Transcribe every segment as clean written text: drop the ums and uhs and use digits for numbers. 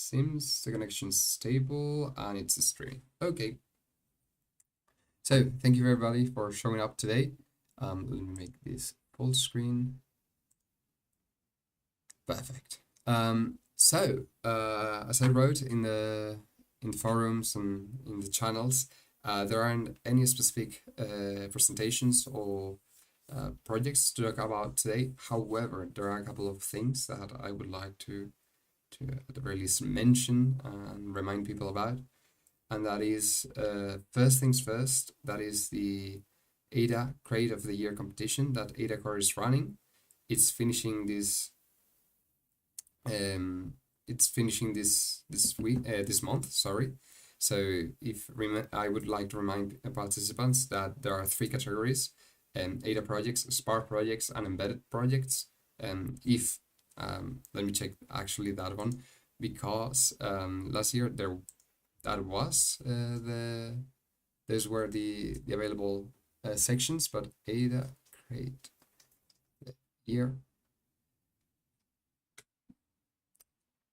seems the connection's stable and it's a stream. Okay, so thank you everybody for showing up today. Let me make this full screen. Perfect. As I wrote in the forums and in the channels, there aren't any specific presentations or projects to talk about today. However, there are a couple of things that I would like to at the very least mention and remind people about. And that is first things first, that is the ADA Create of the Year competition that ADA Core is running. It's finishing this this month, sorry. So I would like to remind participants that there are three categories: ADA projects, Spark projects, and embedded projects. If let me check actually that one, because last year those were the available sections, but ADA Create the Year.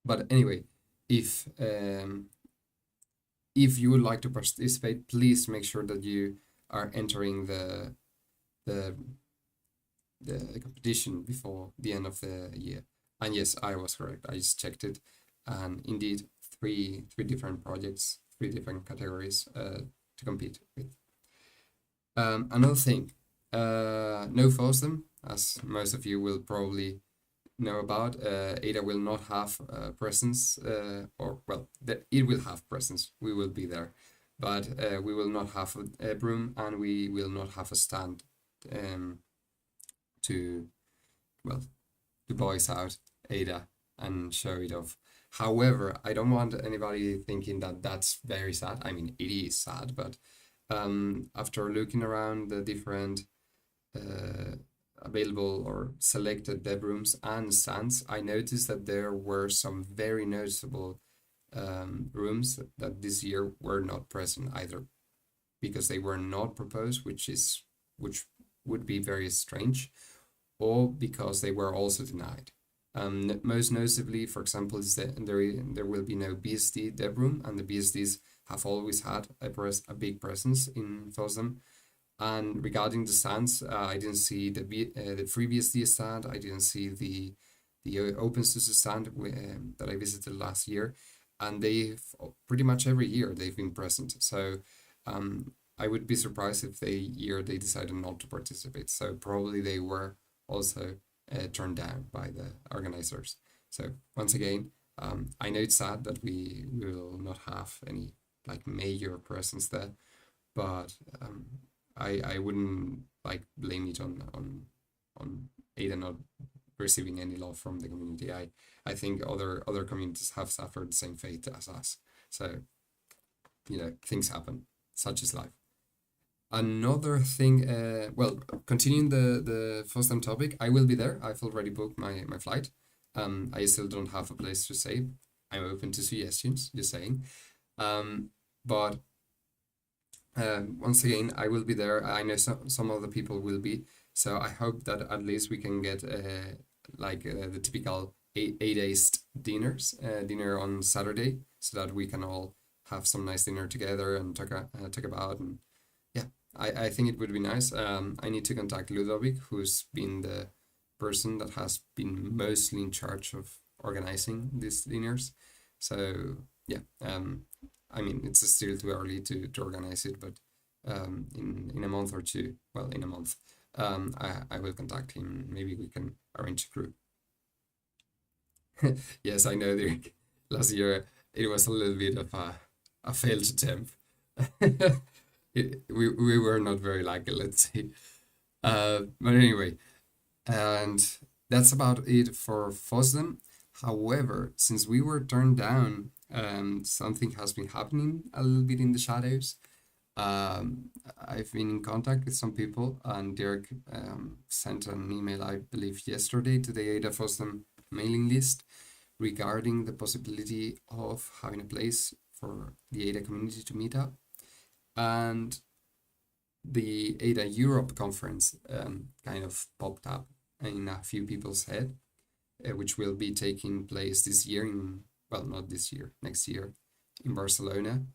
But anyway, if you would like to participate, please make sure that you are entering the competition before the end of the year. And yes, I was correct. I just checked it, and indeed, three different projects, three different categories to compete with. Another thing, no FOSDEM, as most of you will probably know about. ADA will not have presence, it will have presence. We will be there, but we will not have a broom, and we will not have a stand to voice out ADA and show it off. However, I don't want anybody thinking that that's very sad. I mean, it is sad, but after looking around the different available or selected dev rooms and stands, I noticed that there were some very noticeable rooms that this year were not present, either because they were not proposed, which would be very strange, or because they were also denied. Most noticeably, for example, is that there will be no BSD dev room, and the BSDs have always had a big presence in FOSDEM. And regarding the stands, I didn't see the FreeBSD stand. I didn't see the OpenSUSE stand that I visited last year, and they've pretty much every year they've been present. So I would be surprised if they decided not to participate. So probably they were also turned down by the organizers. So once again, I know it's sad that we will not have any major presence there, but I wouldn't blame it on ADA not receiving any love from the community. I think other communities have suffered the same fate as us. So things happen. Such is life. Another thing, continuing the FOSDEM topic, I will be there. I've already booked my flight. I still don't have a place to stay. I'm open to suggestions, just saying. But once again, I will be there. I know some of the people will be. So I hope that at least we can get the typical 8 days dinner on Saturday, so that we can all have some nice dinner together and talk about. And yeah, I think it would be nice. I need to contact Ludovic, who's been the person that has been mostly in charge of organizing these dinners. So yeah, I mean, it's still too early to organize it, but in a month or two, in a month, I will contact him. Maybe we can arrange a crew. Yes, I know, Dirk. Last year it was a little bit of a failed attempt. We were not very lucky, let's say. But anyway, and that's about it for FOSDEM. However, since we were turned down, something has been happening a little bit in the shadows. I've been in contact with some people, and Dirk sent an email, I believe, yesterday to the ADA FOSDEM mailing list regarding the possibility of having a place for the ADA community to meet up. And the ADA Europe conference kind of popped up in a few people's head, which will be taking place this year in well, not this year, next year in Barcelona,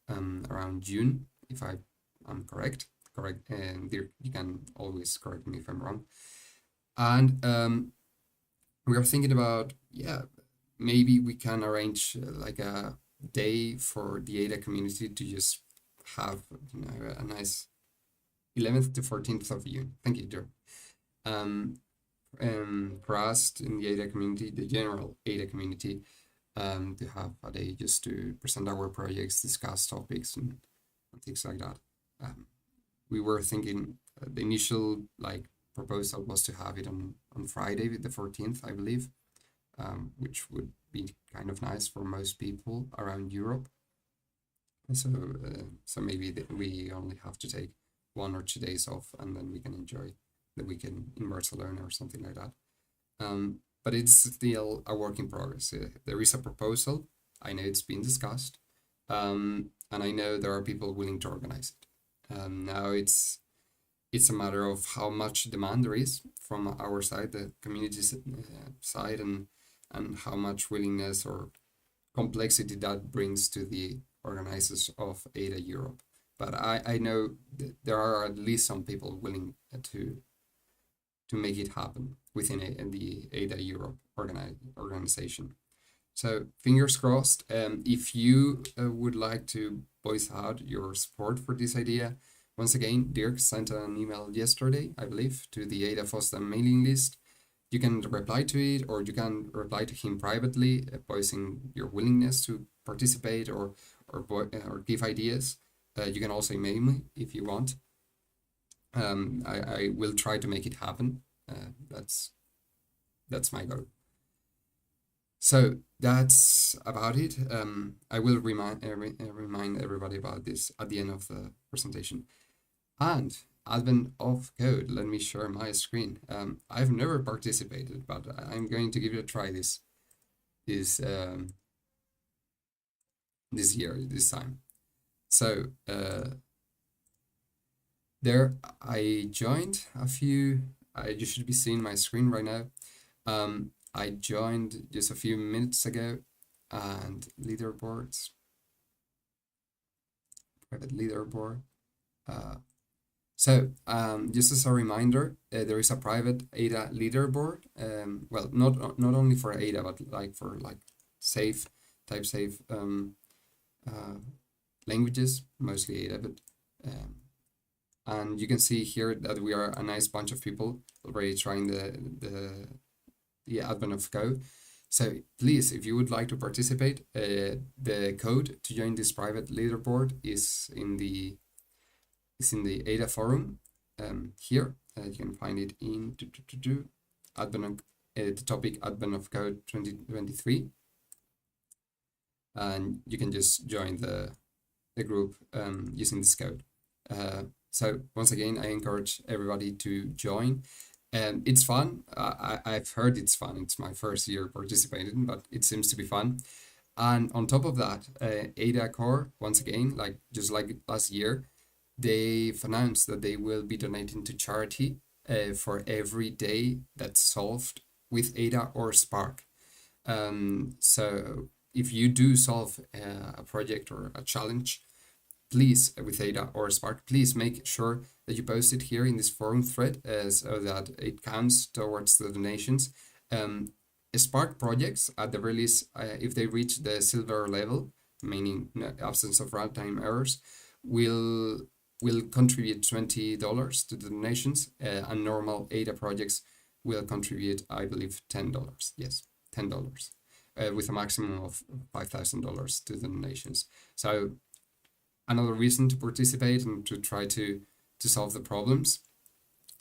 around June, if I'm correct. Correct, and there you can always correct me if I'm wrong. And we are thinking about, yeah, maybe we can arrange like a day for the ADA community to just have, a nice 11th to 14th of June. Thank you, Joe. Um, for us in the ADA community, the general ADA community, to have a day just to present our projects, discuss topics, and things like that. Um, we were thinking the initial like proposal was to have it on Friday, the 14th, I believe, which would be kind of nice for most people around Europe. So, so maybe we only have to take 1 or 2 days off, and then we can enjoy the weekend in Barcelona or something like that. But it's still a work in progress. There is a proposal. I know it's been discussed, and I know there are people willing to organize it. Now it's a matter of how much demand there is from our side, the community's side, and how much willingness or complexity that brings to the organizers of ADA Europe. But I know there are at least some people willing to make it happen within the ADA Europe organization. So fingers crossed. If you would like to voice out your support for this idea, once again, Dirk sent an email yesterday, I believe, to the ADA FOSDEM mailing list. You can reply to it, or you can reply to him privately, voicing your willingness to participate or give ideas. You can also email me if you want. I will try to make it happen. That's my goal. So that's about it. I will remind everybody about this at the end of the presentation. And Advent of Code. Let me share my screen. I've never participated, but I'm going to give it a try this year, this time. So there I joined a few. You should be seeing my screen right now. I joined just a few minutes ago, and leaderboards, private leaderboard. So just as a reminder, there is a private ADA leaderboard. Well, not only for ADA, but like for safe languages, mostly ADA. But and you can see here that we are a nice bunch of people already trying the Advent of Code. So please, if you would like to participate, the code to join this private leaderboard is in the ADA forum here. You can find it in Advent the topic Advent of Code 2023, and you can just join the group using this code. So once again, I encourage everybody to join. It's fun. I've heard it's fun. It's my first year participating, but it seems to be fun. And on top of that, ADA Core, once again, just like last year, they've announced that they will be donating to charity for every day that's solved with ADA or Spark. So if you do solve a project or a challenge, please, with ADA or Spark, please make sure that you post it here in this forum thread so that it counts towards the donations. Spark projects, at the very least, if they reach the silver level, meaning absence of runtime errors, will contribute $20 to the donations, and normal ADA projects will contribute, I believe, $10. Yes, $10, with a maximum of $5,000 to the donations. So another reason to participate and to try to solve the problems.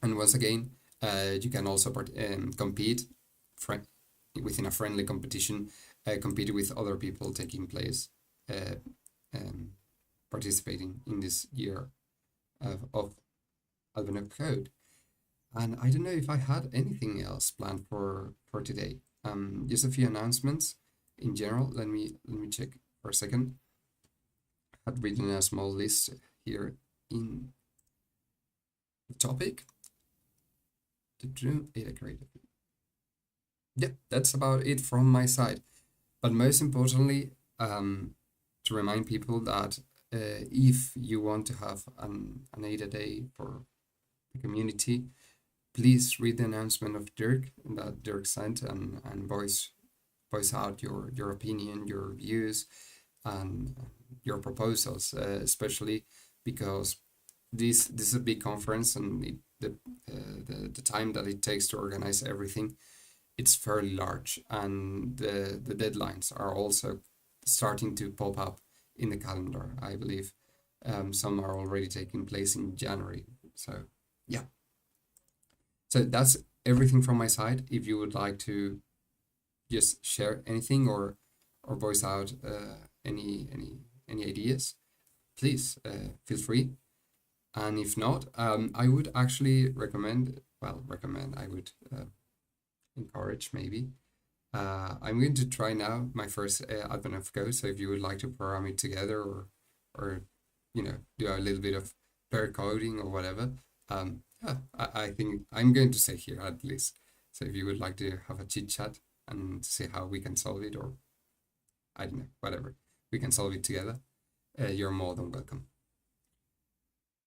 And once again, you can also compete within a friendly competition, compete with other people taking place, participating in this year of Advent of Code. And I don't know if I had anything else planned for today. Just a few announcements in general. Let me check for a second. I had written a small list here in the topic. Ada creative. Yeah, that's about it from my side. But most importantly, to remind people that if you want to have an ADA day for the community, please read the announcement of Dirk that Dirk sent, and voice out your opinion, your views, and your proposals, especially because this is a big conference, and the time that it takes to organize everything, it's fairly large, and the deadlines are also starting to pop up in the calendar, I believe. Some are already taking place in January. So yeah, so that's everything from my side. If you would like to just share anything, or voice out any ideas, please feel free. And if not, I would actually recommend, I would encourage maybe. I'm going to try now my first advent of Go. So if you would like to program it together, or do a little bit of pair coding or whatever, yeah, I think I'm going to say here at least. So if you would like to have a chit chat and see how we can solve it, or I don't know, whatever, we can solve it together, you're more than welcome.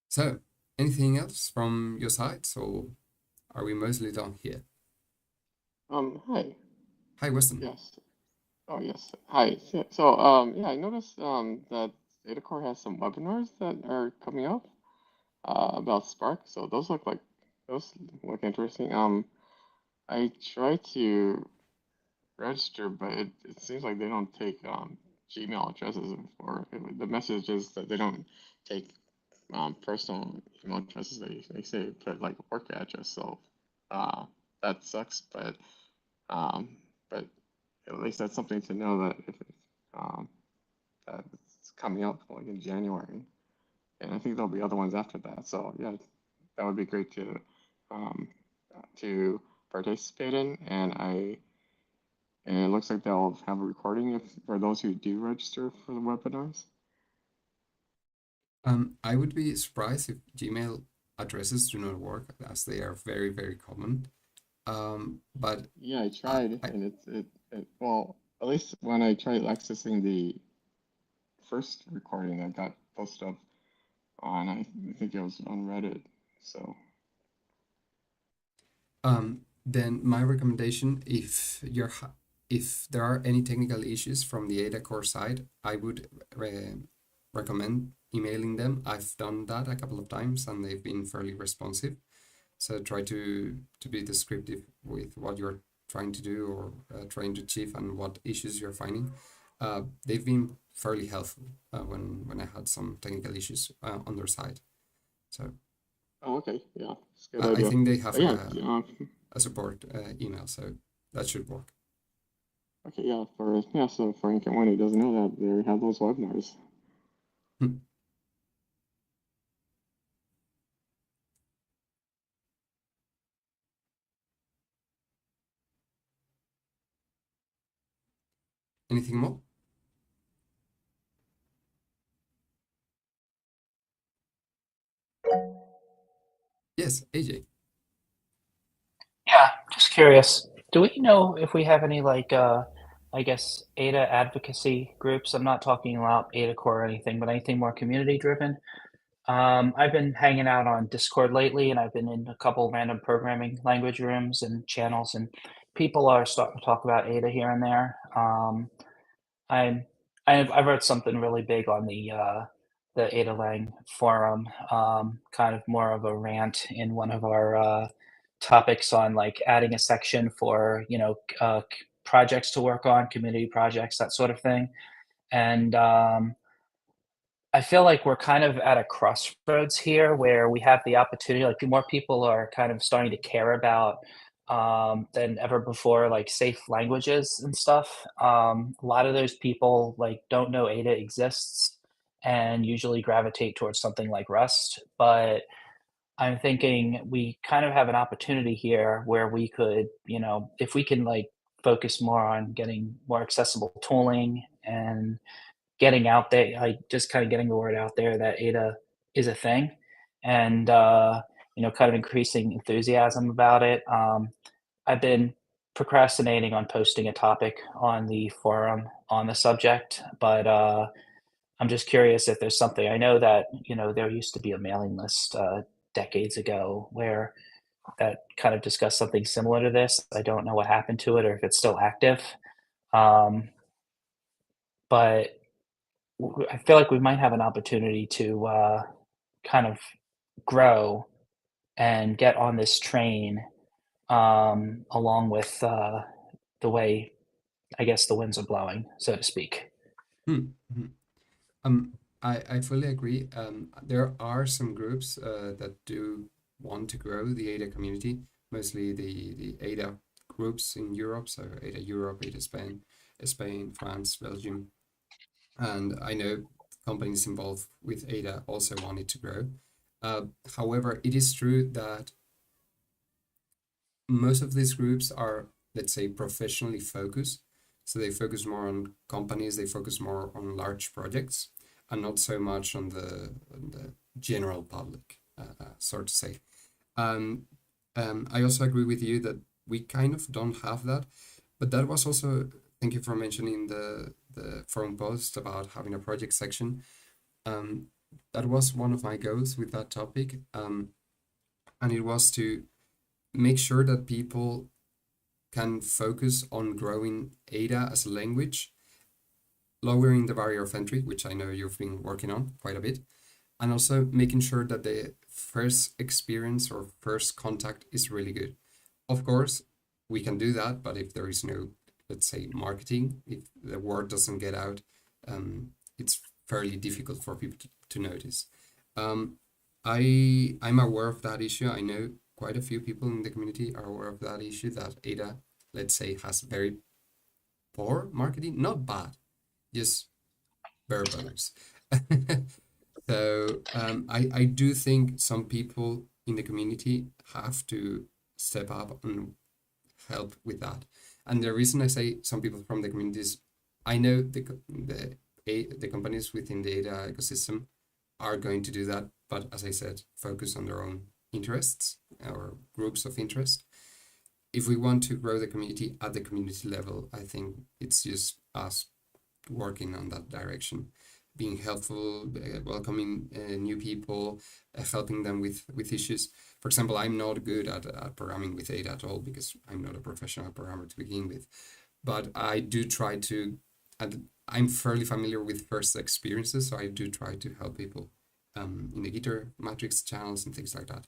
So anything else from your side? So are we mostly done here? Hi. Hi, Weston. Yes. Oh, yes. Hi. Yeah, I noticed that Datacore has some webinars that are coming up about Spark. So those look interesting. I tried to register, but it seems like they don't take Gmail addresses, or the message is that they don't take personal email addresses. They say put like work address. So uh, that sucks, um, but at least that's something to know that if um, that it's coming up like in January, and I think there'll be other ones after that. So yeah, that would be great to participate in, and it looks like they'll have a recording if for those who do register for the webinars. I would be surprised if Gmail addresses do not work, as they are very, very common. But Yeah, I I, tried, I and it well, at least when I tried accessing the first recording that got posted up on, I think it was on Reddit. So, then my recommendation, if there are any technical issues from the Ada core side, I would recommend emailing them. I've done that a couple of times, and they've been fairly responsive. So try to be descriptive with what you're trying to do, or trying to achieve, and what issues you're finding. They've been fairly helpful when I had some technical issues on their side. So oh, okay, yeah, it's a good I idea. think they have But yeah, a support email, so that should work. okay, so for anyone who doesn't know that, they have those webinars. Anything more? Yes, AJ. Yeah, just curious. Do we know if we have any like I guess ADA advocacy groups? I'm not talking about ADA Core or anything, but anything more community driven. I've been hanging out on Discord lately, and I've been in a couple random programming language rooms and channels, and people are starting to talk about ADA here and there. I'm I've read something really big on the Ada Lang forum, kind of more of a rant in one of our topics on like adding a section for projects to work on, community projects, that sort of thing. And I feel like we're kind of at a crossroads here where we have the opportunity, like more people are kind of starting to care about than ever before, like safe languages and stuff. A lot of those people like don't know Ada exists and usually gravitate towards something like Rust. But I'm thinking we kind of have an opportunity here where we could, if we can like focus more on getting more accessible tooling and getting out there, like just kind of getting the word out there that Ada is a thing, and kind of increasing enthusiasm about it. I've been procrastinating on posting a topic on the forum on the subject, but I'm just curious if there's something. I know that, there used to be a mailing list decades ago where that kind of discussed something similar to this. I don't know what happened to it or if it's still active. Um, but I feel like we might have an opportunity to kind of grow and get on this train along with the way, I guess, the winds are blowing, so to speak. Hmm. Hmm. Um, I fully agree. There are some groups that do want to grow the ADA community, mostly the ADA groups in Europe, so ADA Europe, ADA Spain, Spain, France, Belgium, and I know companies involved with ADA also want it to grow. Uh, However, it is true that most of these groups are, let's say, professionally focused. So they focus more on companies, they focus more on large projects, and not so much on the general public, so to say. Um, I also agree with you that we kind of don't have that, but that was also, thank you for mentioning the forum post about having a project section. Um, that was one of my goals with that topic, and it was to make sure that people can focus on growing ADA as a language, lowering the barrier of entry, which I know you've been working on quite a bit, and also making sure that the first experience or first contact is really good. Of course, we can do that, but if there is no, let's say, marketing, if the word doesn't get out, it's fairly difficult for people to notice. Um, I'm aware of that issue. I know quite a few people in the community are aware of that issue that ADA, let's say, has very poor marketing, not bad, just bare bones. So I do think some people in the community have to step up and help with that. And the reason I say some people from the communities, I know the companies within the data ecosystem are going to do that, but as I said, focus on their own interests or groups of interest. If we want to grow the community at the community level, I think it's just us working on that direction, being helpful, welcoming new people, helping them with issues. For example, I'm not good at programming with Ada at all because I'm not a professional programmer to begin with. But I do try to, and I'm fairly familiar with first experiences, so I do try to help people in the Gitter matrix channels and things like that.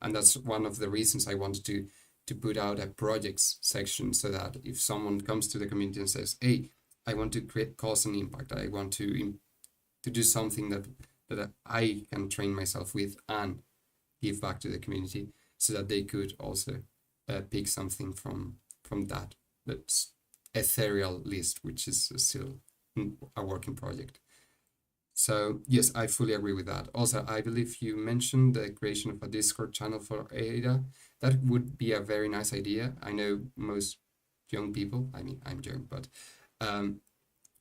And that's one of the reasons I wanted to put out a projects section so that if someone comes to the community and says, "Hey, I want to create cause an impact. I want to do something that I can train myself with and give back to the community, so that they could also pick something from that's ethereal list, which is still a working project." So yes, I fully agree with that. Also, I believe you mentioned the creation of a Discord channel for ADA. That would be a very nice idea. I know most young people, I mean, I'm young, but um,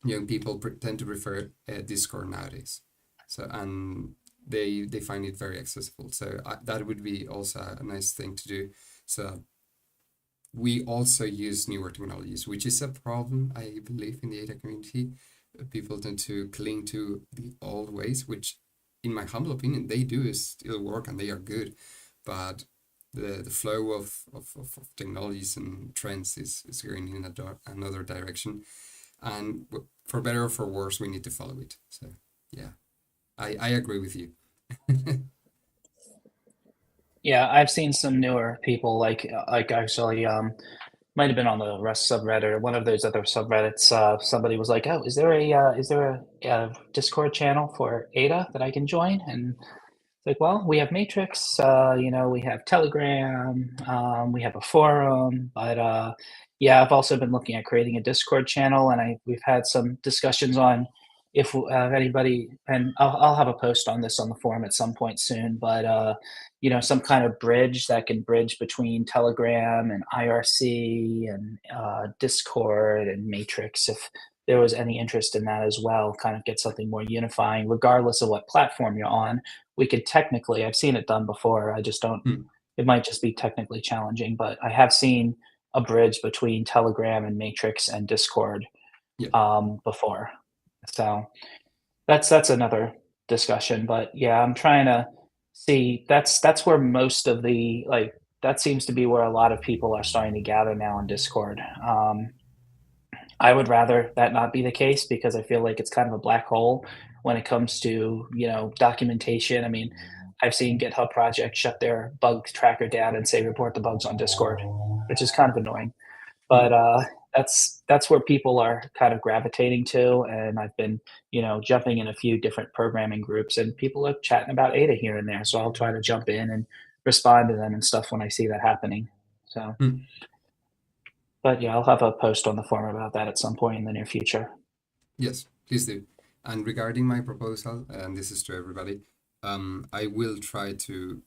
young people tend to prefer Discord nowadays. So and they find it very accessible. So that would be also a nice thing to do. So we also use newer technologies, which is a problem I believe in the ADA community. People tend to cling to the old ways, which, in my humble opinion, they do still work and they are good, but the flow of technologies and trends is going in another direction, and for better or for worse, we need to follow it. So yeah, I agree with you. Yeah, I've seen some newer people like actually might have been on the Rust subreddit or one of those other subreddits. Somebody was like, "Oh, is there a Discord channel for Ada that I can join?" And like, well, we have Matrix, we have Telegram, we have a forum, but yeah, I've also been looking at creating a Discord channel, and we've had some discussions on if anybody, and I'll have a post on this on the forum at some point soon, but some kind of bridge that can bridge between Telegram and IRC and Discord and Matrix, if there was any interest in that as well, kind of get something more unifying, regardless of what platform you're on. We could technically, I've seen it done before. I just don't, Hmm. it might just be technically challenging, but I have seen a bridge between Telegram and Matrix and Discord Yeah. before. So that's another discussion. But yeah, I'm trying to see that's where most of the like that seems to be where a lot of people are starting to gather now on Discord. I would rather that not be the case because I feel like it's kind of a black hole when it comes to, documentation. I mean, I've seen GitHub projects shut their bug tracker down and say report the bugs on Discord, which is kind of annoying. But Mm. that's where people are kind of gravitating to, and I've been, jumping in a few different programming groups, and people are chatting about Ada here and there. So I'll try to jump in and respond to them and stuff when I see that happening. So, Mm. but yeah, I'll have a post on the forum about that at some point in the near future. Yes, please do. And regarding my proposal, and this is to everybody, I will try to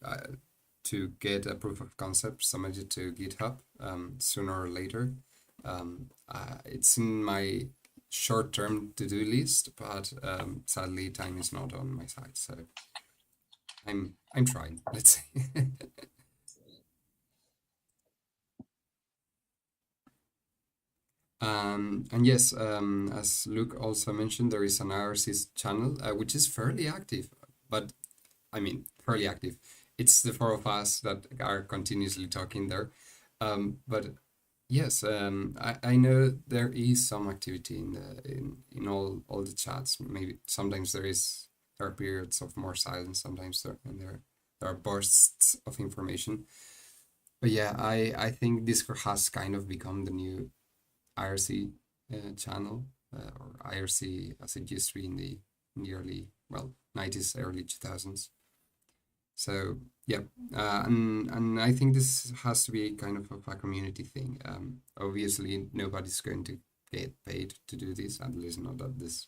get a proof of concept submitted to GitHub sooner or later. It's in my short-term to-do list, but sadly, time is not on my side. So I'm trying. Let's say. And yes, as Luke also mentioned, there is an IRC channel, which is fairly active, but I mean, fairly active. It's the four of us that are continuously talking there. But yes, I know there is some activity in all the chats. Maybe sometimes there are periods of more silence. Sometimes there are bursts of information. But yeah, I think Discord has kind of become the new IRC channel, or IRC as it used to be in the early, well, 90s, early 2000s. So yeah, and I think this has to be kind of a community thing. Obviously, nobody's going to get paid to do this, at least not at this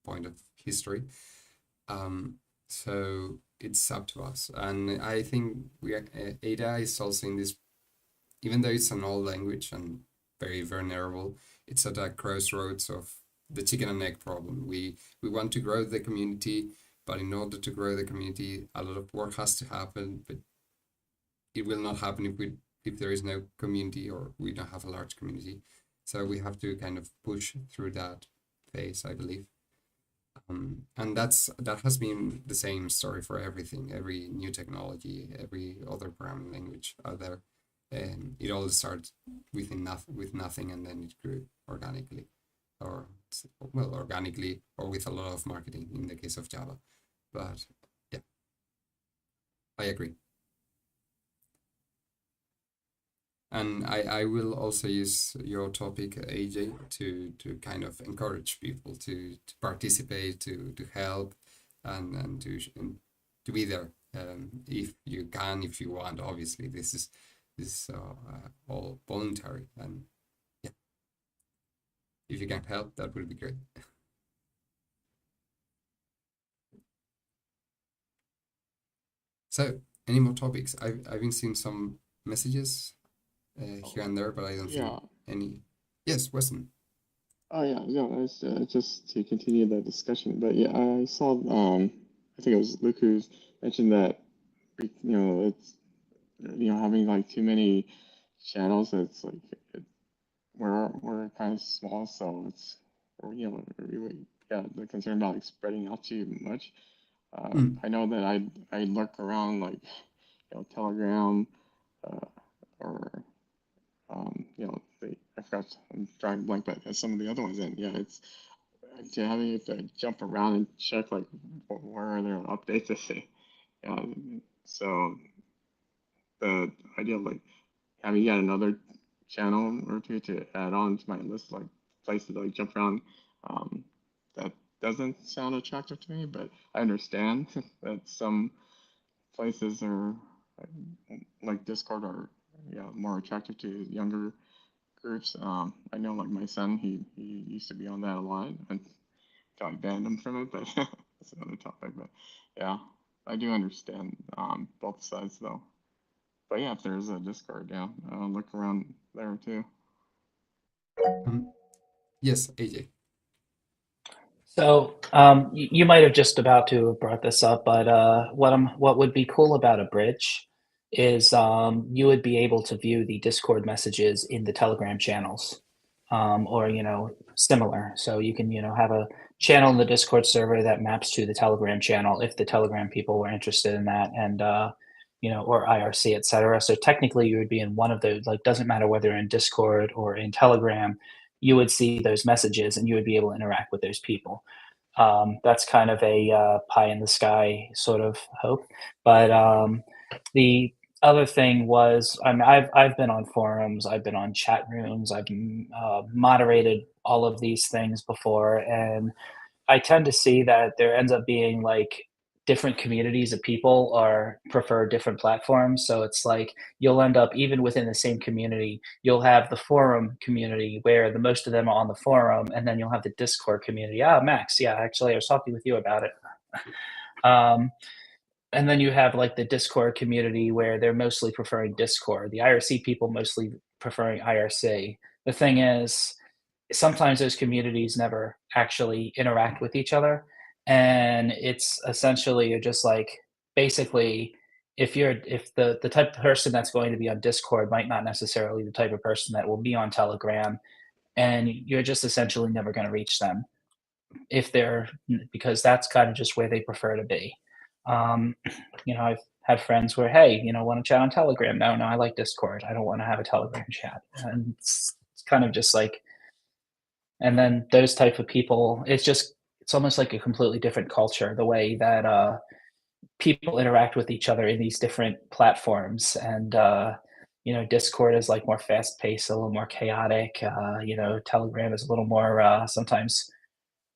point of history. So it's up to us, and I think Ada is also in this, even though it's an old language and very vulnerable, it's at a crossroads of the chicken and egg problem. We want to grow the community, but in order to grow the community, a lot of work has to happen. But it will not happen if there is no community or we don't have a large community. So we have to kind of push through that phase, I believe. And that has been the same story for everything, every new technology, every other programming language out there. And it all started with nothing, and then it grew organically, or well, organically, or with a lot of marketing in the case of Java. But yeah, I agree. And I will also use your topic, AJ, to kind of encourage people to participate, to help, and to be there, if you can, if you want. Obviously, this is all voluntary, and yeah, if you can help, that would be great. So, any more topics? I've been seeing some messages here and there, but I don't think Yeah. any. Yes, Weston. Oh yeah, yeah. It's just to continue the discussion, but yeah, I saw I think it was Luke who mentioned that it's having like too many channels. It's like we're kind of small, so it's really the concern about like spreading out too much. Mm. I know that I lurk around like Telegram, uh, or I forgot, I'm drawing a blank, but some of the other ones, and yeah, it's having to jump around and check like where are there updates to say. So the idea of like having yet another channel or two to add on to my list, like places to like jump around, um, that doesn't sound attractive to me, but I understand that some places are like Discord are more attractive to younger groups. I know like my son, he used to be on that a lot until I banned him from it, but that's another topic. But yeah, I do understand both sides though. But yeah, if there's a Discord, yeah, look around there too. Um, yes, AJ. So you might have just about to have brought this up, but what would be cool about a bridge is you would be able to view the Discord messages in the Telegram channels, or similar. So you can have a channel in the Discord server that maps to the Telegram channel if the Telegram people were interested in that, and or IRC, etc. So technically, you would be in one of those. Like, doesn't matter whether you're in Discord or in Telegram, you would see those messages and you would be able to interact with those people. That's kind of a pie in the sky sort of hope. But the other thing was, I mean, I've been on forums, I've been on chat rooms, I've moderated all of these things before, and I tend to see that there ends up being like different communities of people are prefer different platforms. So it's like you'll end up even within the same community, you'll have the forum community where the most of them are on the forum, and then you'll have the Discord community. Ah, Max, yeah, actually, I was talking with you about it. Um, and then you have like the Discord community where they're mostly preferring Discord. The IRC people mostly preferring IRC. The thing is, sometimes those communities never actually interact with each other, and it's essentially you're just like basically if the type of person that's going to be on Discord might not necessarily the type of person that will be on Telegram, and you're just essentially never going to reach them if they're because that's kind of just where they prefer to be. Um, I've had friends where, hey, want to chat on Telegram? No, no, I like Discord. I don't want to have a Telegram chat, and it's kind of just like, and then those type of people, it's almost like a completely different culture, the way that people interact with each other in these different platforms. And Discord is like more fast paced, a little more chaotic. Telegram is a little more sometimes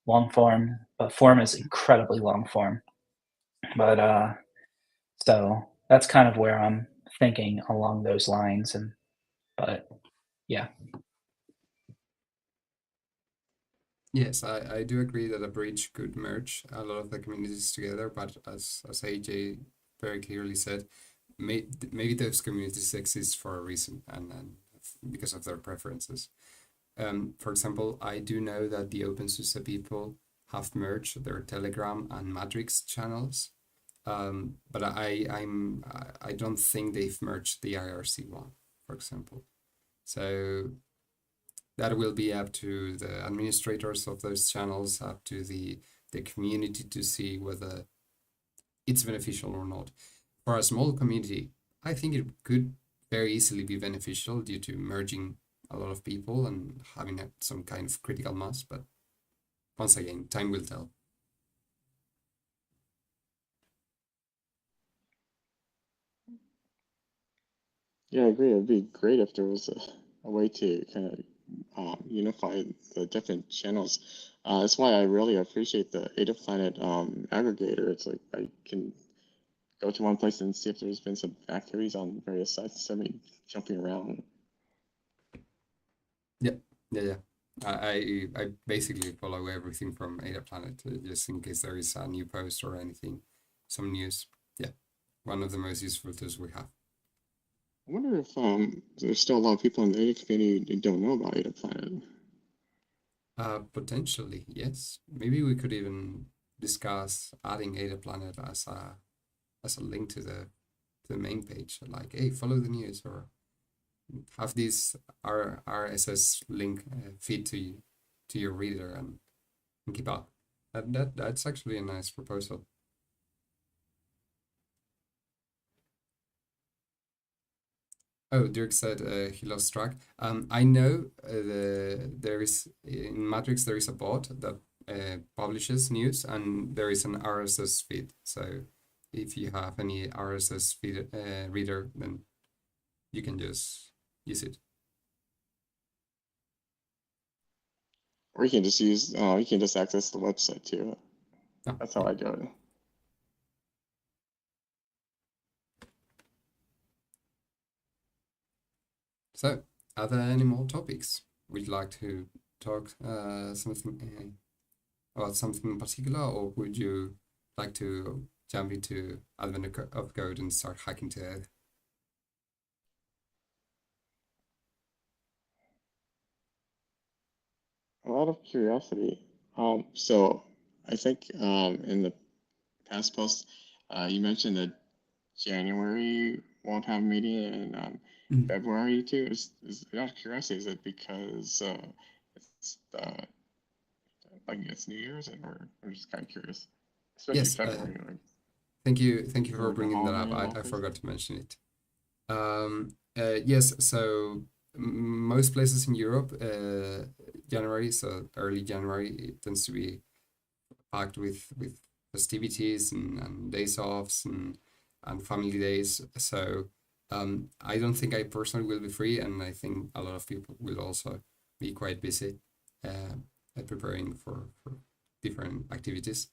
long form, but form is incredibly long form. But so that's kind of where I'm thinking along those lines. And but yeah. Yes, I do agree that a bridge could merge a lot of the communities together, but as AJ very clearly said, maybe those communities exist for a reason and because of their preferences. For example, I do know that the OpenSUSE people have merged their Telegram and Matrix channels, but I don't think they've merged the IRC one, for example. So that will be up to the administrators of those channels, up to the community to see whether it's beneficial or not. For a small community, I think it could very easily be beneficial due to merging a lot of people and having some kind of critical mass. But once again, time will tell. Yeah, I agree. It'd be great if there was a way to kind of unify the different channels. That's why I really appreciate the Ada Planet aggregator. It's like I can go to one place and see if there's been some activities on various sites instead of me jumping around. Yeah, yeah, yeah. I basically follow everything from Ada Planet just in case there is a new post or anything, some news. Yeah, one of the most useful tools we have. I wonder if there's still a lot of people in the Ada community who don't know about Ada Planet. Potentially, yes. Maybe we could even discuss adding Ada Planet as a link to the main page. Like, hey, follow the news, or have this RSS link feed to your reader and keep up. That's actually a nice proposal. Oh, Dirk said he lost track. I know there is in Matrix there is a bot that publishes news, and there is an RSS feed. So if you have any RSS feed reader, then you can just use it. Or you can just use, you can just access the website too. Oh, That's how yeah. I do it. So, are there any more topics? Would you like to talk something about something in particular, or would you like to jump into Advent of Code and start hacking to it? A lot of curiosity. So I think in the past post, you mentioned that January won't have a meeting in Mm. February too. Is out of curiosity, is it because it's like it's New Year's, or I'm just kind of curious, especially Yes, February, like thank you is it for like a bringing that holiday up. in I office? forgot to mention it. Yes, so most places in Europe, January, so early January, it tends to be packed with festivities and days offs and family days. So I don't think I personally will be free, and I think a lot of people will also be quite busy uh, preparing for different activities.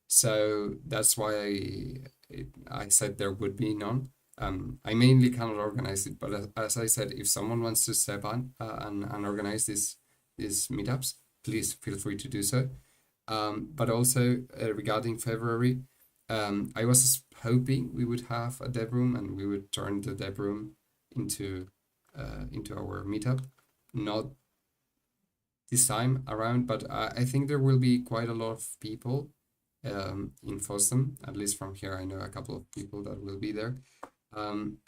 So that's why I said there would be none. I mainly cannot organize it, but as I said, if someone wants to step on and organize these meetups, please feel free to do so. But also regarding February, I was hoping we would have a dev room and we would turn the dev room into into our meetup. Not this time around, but I think there will be quite a lot of people in Fosdem. At least from here, I know a couple of people that will be there. Um,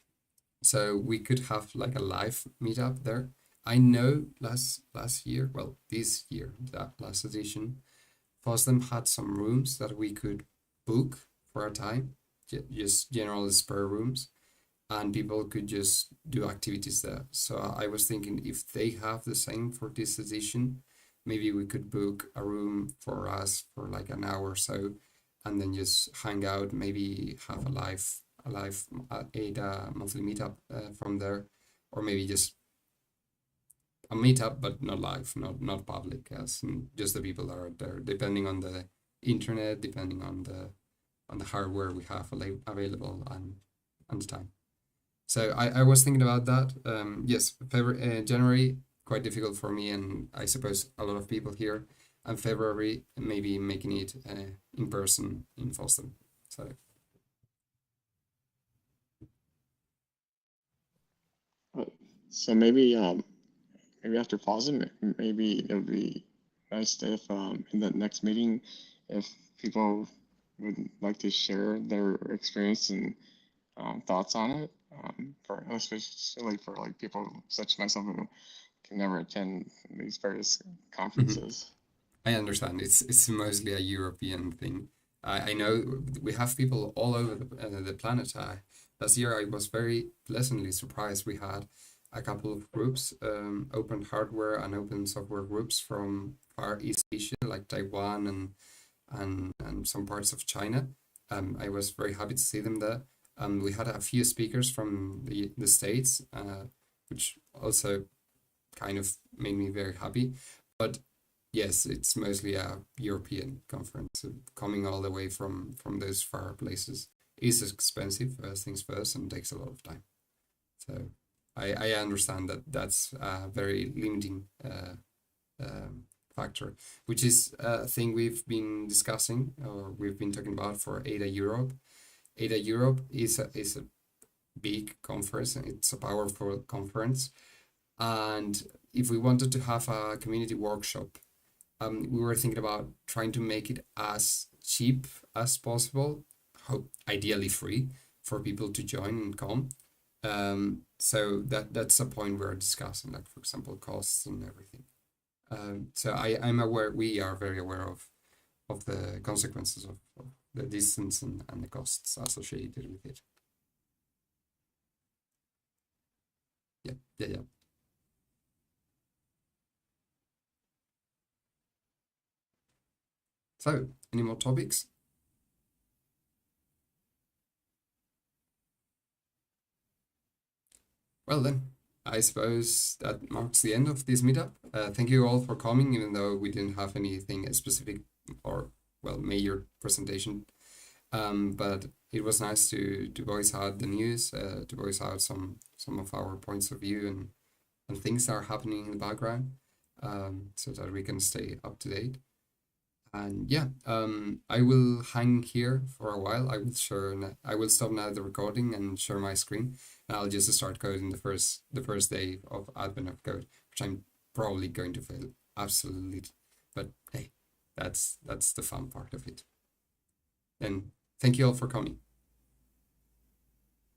so we could have like a live meetup there. I know last year, well, this year, that last edition, Fosdem had some rooms that we could book for a time, just general spare rooms, and people could just do activities there. So I was thinking if they have the same for this edition, maybe we could book a room for us for like an hour or so, and then just hang out, maybe have a live ADA monthly meetup from there, or maybe just a meetup, but not live, not public, as in just the people that are there, depending on the internet, depending on the hardware we have available and the time. So I was thinking about that. Yes, February, January quite difficult for me, and I suppose a lot of people here. And February maybe making it in person in Boston. So But, so maybe after pausing, maybe it would be nice if in the next meeting, if people would like to share their experience and thoughts on it, for especially for like people such as myself who can never attend these various mhm. conferences. I understand. It's mostly a European thing. I know we have people all over the planet. Last year I was very pleasantly surprised. We had a couple of groups, open hardware and open software groups from Far East Asia, like Taiwan and some parts of China. I was very happy to see them there. We had a few speakers from the States, which also kind of made me very happy. But yes, it's mostly a European conference. Coming all the way from those far places is expensive, first things first, and takes a lot of time. So I understand that that's a very limiting factor, which is a thing we've been discussing or we've been talking about for ADA Europe. ADA Europe is a big conference and it's a powerful conference. And if we wanted to have a community workshop, we were thinking about trying to make it as cheap as possible, hope ideally free for people to join and come. So that's a point we're discussing, like for example, costs and everything. So I'm aware, we are very aware of the consequences of the distance and the costs associated with it. Yeah, yeah, yeah. So, any more topics? Well, then, I suppose that marks the end of this meetup. Thank you all for coming, even though we didn't have anything specific or, well, major presentation. But it was nice to voice out the news, to voice out some of our points of view and things that are happening in the background, so that we can stay up to date. And yeah, I will hang here for a while. I will stop now the recording and share my screen. And I'll just start coding the first day of admin of code, which I'm probably going to fail absolutely. But hey, that's the fun part of it. And thank you all for coming.